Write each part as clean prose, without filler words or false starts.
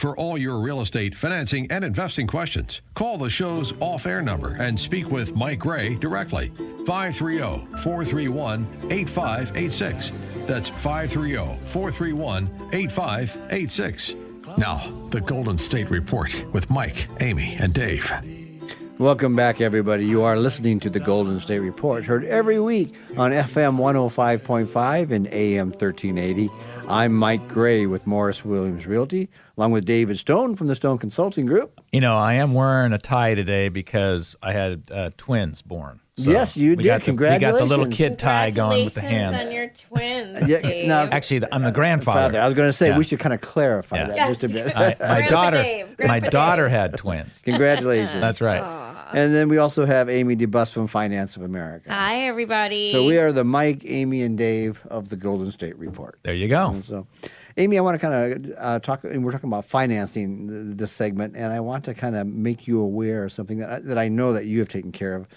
For all your real estate, financing, and investing questions, call the show's off-air number and speak with Mike Gray directly. 530-431-8586. That's 530-431-8586. Now, the Golden State Report with Mike, Amy, and Dave. Welcome back, everybody. You are listening to the Golden State Report, heard every week on FM 105.5 and AM 1380. I'm Mike Gray with Morris Williams Realty, along with David Stone from the Stone Consulting Group. You know, I am wearing a tie today because I had twins born. So yes, you did. Congratulations. We got the little kid tie going with the hands. Congratulations on your twins, Dave. Now, actually, I'm the grandfather. I was going to say, we should kind of clarify that just a bit. My daughter had twins. Congratulations. That's right. And then we also have Amy Debusk from Finance of America. Hi, everybody. So we are the Mike, Amy, and Dave of the Golden State Report. There you go. And so, Amy, I want to kind of talk, and we're talking about financing this segment, and I want to kind of make you aware of something that I know that you have taken care of.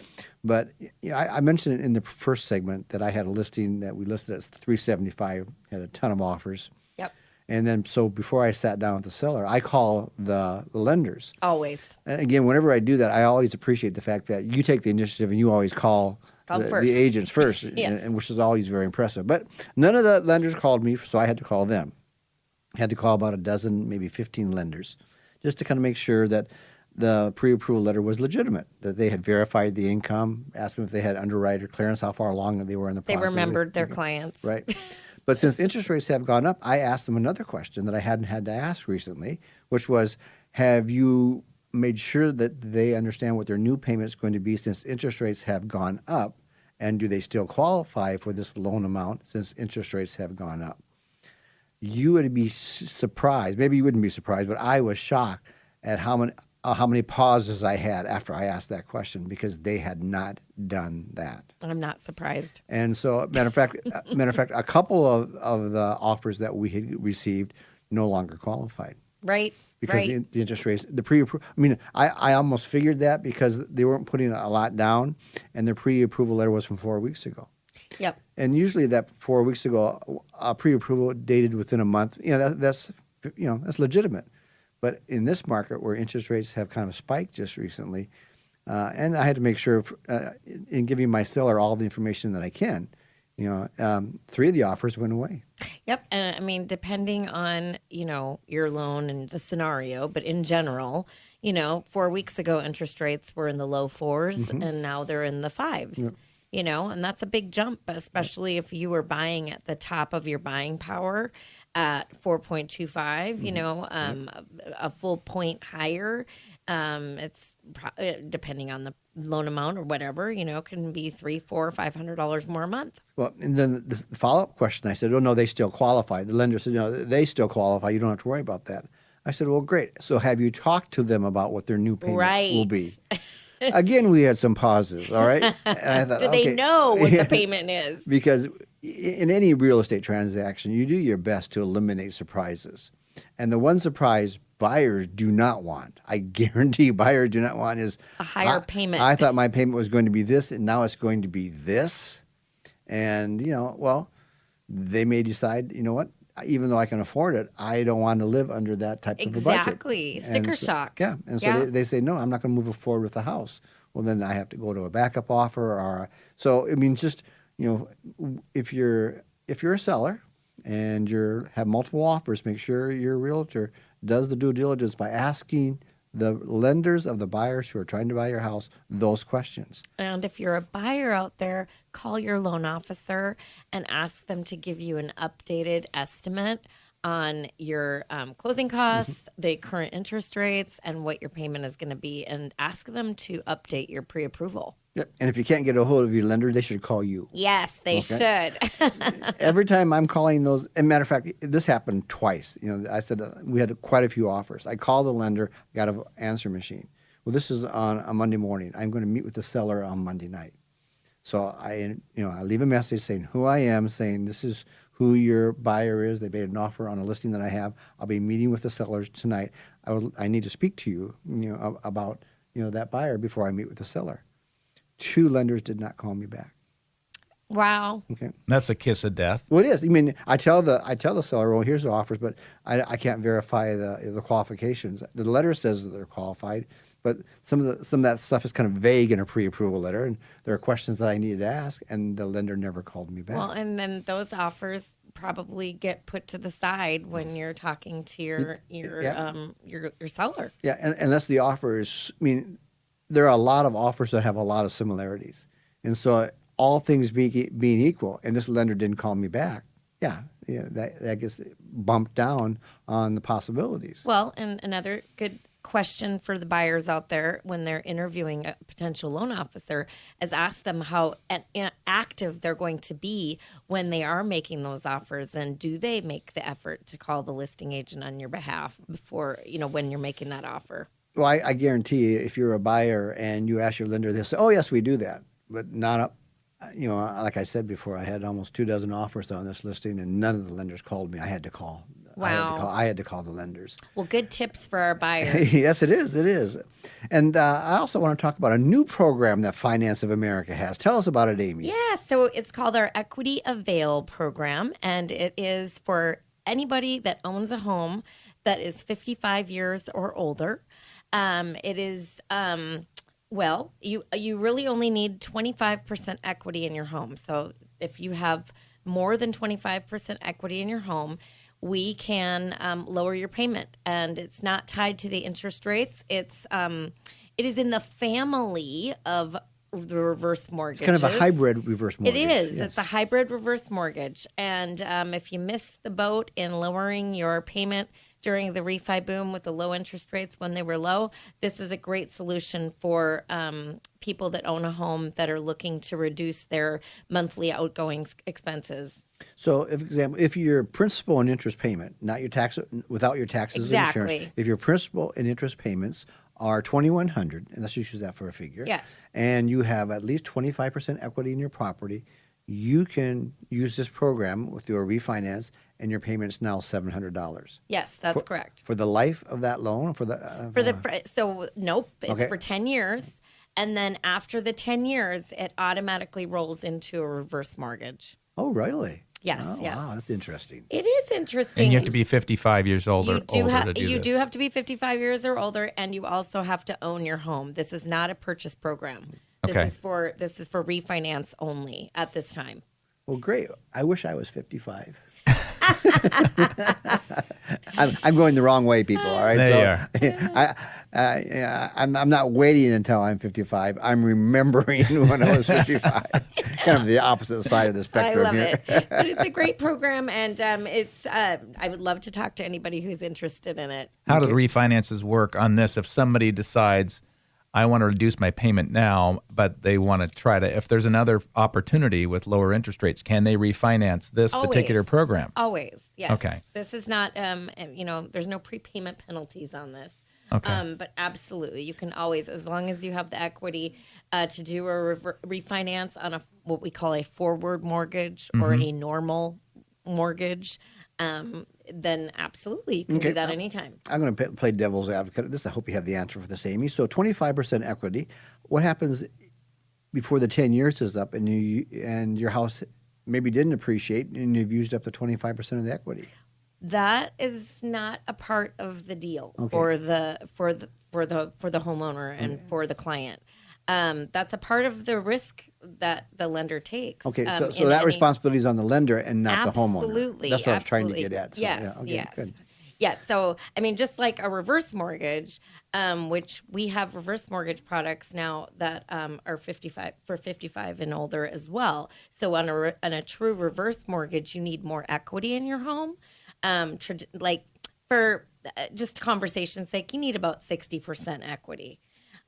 But you know, I mentioned in the first segment that I had a listing that we listed as $375, had a ton of offers. Yep. And then, so before I sat down with the seller, I call the lenders. Always. And again, whenever I do that, I always appreciate the fact that you take the initiative and you always call the agents first, Yes. and which is always very impressive. But none of the lenders called me, so I had to call them. I had to call about a dozen, maybe 15 lenders, just to kind of make sure that the pre-approval letter was legitimate, that they had verified the income, asked them if they had underwriter clearance, how far along they were in the process. They remembered their clients. Right. But since interest rates have gone up, I asked them another question that I hadn't had to ask recently, which was, have you made sure that they understand what their new payment is going to be since interest rates have gone up, and do they still qualify for this loan amount since interest rates have gone up? You would be surprised. Maybe you wouldn't be surprised, but I was shocked at how many pauses I had after I asked that question, because they had not done that. I'm not surprised. And so, matter of fact, a couple of the offers that we had received no longer qualified. Right. Because the interest rates, the pre-approval. I mean, I almost figured that because they weren't putting a lot down, and their pre-approval letter was from 4 weeks ago. Yep. And usually, that 4 weeks ago, pre-approval dated within a month. You know, that's legitimate. But in this market where interest rates have kind of spiked just recently, and I had to make sure in giving my seller all the information that I can, 3 of the offers went away. Yep. And I mean, depending on, your loan and the scenario, but in general, 4 weeks ago, interest rates were in the low 4s, and now they're in the 5s. Yep. And that's a big jump, especially if you were buying at the top of your buying power at 4.25, a full point higher. It's depending on the loan amount or whatever, can be $300, $400, $500 more a month. Well, and then the follow-up question, I said, oh, no, they still qualify. The lender said, no, they still qualify. You don't have to worry about that. I said, well, great. So have you talked to them about what their new payment will be? Again, we had some pauses, all right? And I thought, do they know what the payment is? Because in any real estate transaction, you do your best to eliminate surprises. And the one surprise buyers do not want, I guarantee buyers do not want, is a higher payment. I thought my payment was going to be this, and now it's going to be this. And, they may decide, you know what? Even though I can afford it, I don't want to live under that type of a budget. Exactly. Sticker shock. Yeah. And so they say, no, I'm not going to move forward with the house. Well, then I have to go to a backup offer. So, I mean, just, if you're a seller and you have multiple offers, make sure your realtor does the due diligence by asking the lenders of the buyers who are trying to buy your house those questions. And if you're a buyer out there, call your loan officer and ask them to give you an updated estimate on your closing costs, the current interest rates, and what your payment is going to be, and ask them to update your pre-approval. Yep. And if you can't get a hold of your lender, they should call you. Yes, they should. Every time I'm calling those, and matter of fact, this happened twice. I said we had quite a few offers. I called the lender, got an answer machine. Well, this is on a Monday morning. I'm going to meet with the seller on Monday night. So I leave a message saying who I am, saying this is who your buyer is. They made an offer on a listing that I have. I'll be meeting with the sellers tonight. I need to speak to you, about that buyer before I meet with the seller. 2 lenders did not call me back. Wow. Okay. That's a kiss of death. Well, it is. I mean, I tell the seller, well, here's the offers, but I can't verify the qualifications. The letter says that they're qualified, but some of that stuff is kind of vague in a pre-approval letter, and there are questions that I needed to ask, and the lender never called me back. Well, and then those offers probably get put to the side when you're talking to your seller. Yeah, and unless the offer is, I mean, there are a lot of offers that have a lot of similarities, and so all things being equal, and this lender didn't call me back. Yeah, that gets bumped down on the possibilities. Well, and another good question for the buyers out there when they're interviewing a potential loan officer is ask them how active they're going to be when they are making those offers, and do they make the effort to call the listing agent on your behalf before, when you're making that offer. Well, I guarantee you, if you're a buyer and you ask your lender, they'll say, oh, yes, we do that, but not up. Like I said before, I had almost 24 offers on this listing, and none of the lenders called me. I had to call. Wow. I had to call the lenders. Well, good tips for our buyers. Yes, it is. It is. And I also want to talk about a new program that Finance of America has. Tell us about it, Amy. Yeah, so it's called our Equity Avail program, and it is for anybody that owns a home that is 55 years or older. It is... Well, you really only need 25% equity in your home. So if you have more than 25% equity in your home, we can lower your payment, and it's not tied to the interest rates. It is in the family of the reverse mortgages. It's kind of a hybrid reverse mortgage. It is. Yes. It's a hybrid reverse mortgage, and if you missed the boat in lowering your payment during the refi boom with the low interest rates when they were low, this is a great solution for people that own a home that are looking to reduce their monthly outgoing expenses. So, if your principal and interest payment, not your tax, without your taxes and insurance, if your principal and interest payments are $2,100, and let's just use that for a figure. Yes. And you have at least 25% equity in your property, you can use this program with your refinance, and your payment is now $700. Yes, that's correct. For the life of that loan, nope, it's Okay. for 10 years, and then after the 10 years, it automatically rolls into a reverse mortgage. Oh, really? Yes, Oh, yes. Wow, that's interesting. It is interesting. And you have to be 55 years old or You do, older to do you this. do have to be 55 years or older, and you also have to own your home. This is not a purchase program. This Okay. is for refinance only at this time. Well, great. I wish I was 55. I'm going the wrong way, people. All right. There I'm not waiting until I'm 55. I'm remembering when I was 55. Kind of the opposite side of the spectrum I love here. it, but it's a great program, and I would love to talk to anybody who's interested in it. How do the refinances work on this if somebody decides, I want to reduce my payment now, but they want to try to, if there's another opportunity with lower interest rates, can they refinance this particular program? Always, yes. Okay. This is not, there's no prepayment penalties on this. Okay. But absolutely, you can always, as long as you have the equity to do a refinance on what we call a forward mortgage or a normal mortgage, then absolutely you can do that anytime. I'm going to play devil's advocate. I hope you have the answer for this, Amy. So 25% equity. What happens before the 10 years is up and your house maybe didn't appreciate and you've used up the 25% of the equity? That is not a part of the deal for the homeowner and for the client. That's a part of the risk that the lender takes. Okay, so that responsibility is on the lender and not the homeowner. Absolutely. That's what I was trying to get at. So, yes, yeah, okay, yes. Good. Yes, so, just like a reverse mortgage, which we have reverse mortgage products now that are 55 and older as well. So on a true reverse mortgage, you need more equity in your home. For just conversation's sake, you need about 60% equity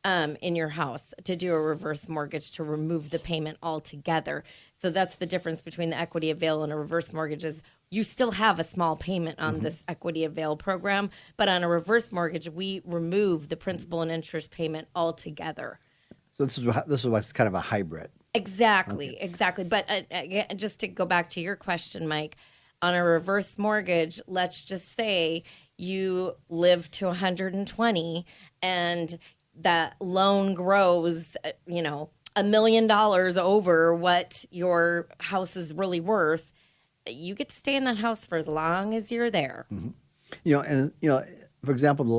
in your house to do a reverse mortgage to remove the payment altogether. So that's the difference between the Equity Avail and a reverse mortgage is you still have a small payment on this Equity Avail program, but on a reverse mortgage, we remove the principal and interest payment altogether. So this is what's kind of a hybrid. Exactly. But again, just to go back to your question, Mike, on a reverse mortgage, let's just say you live to 120 and that loan grows, $1 million over what your house is really worth, you get to stay in that house for as long as you're there. You know, and, you know, for example, the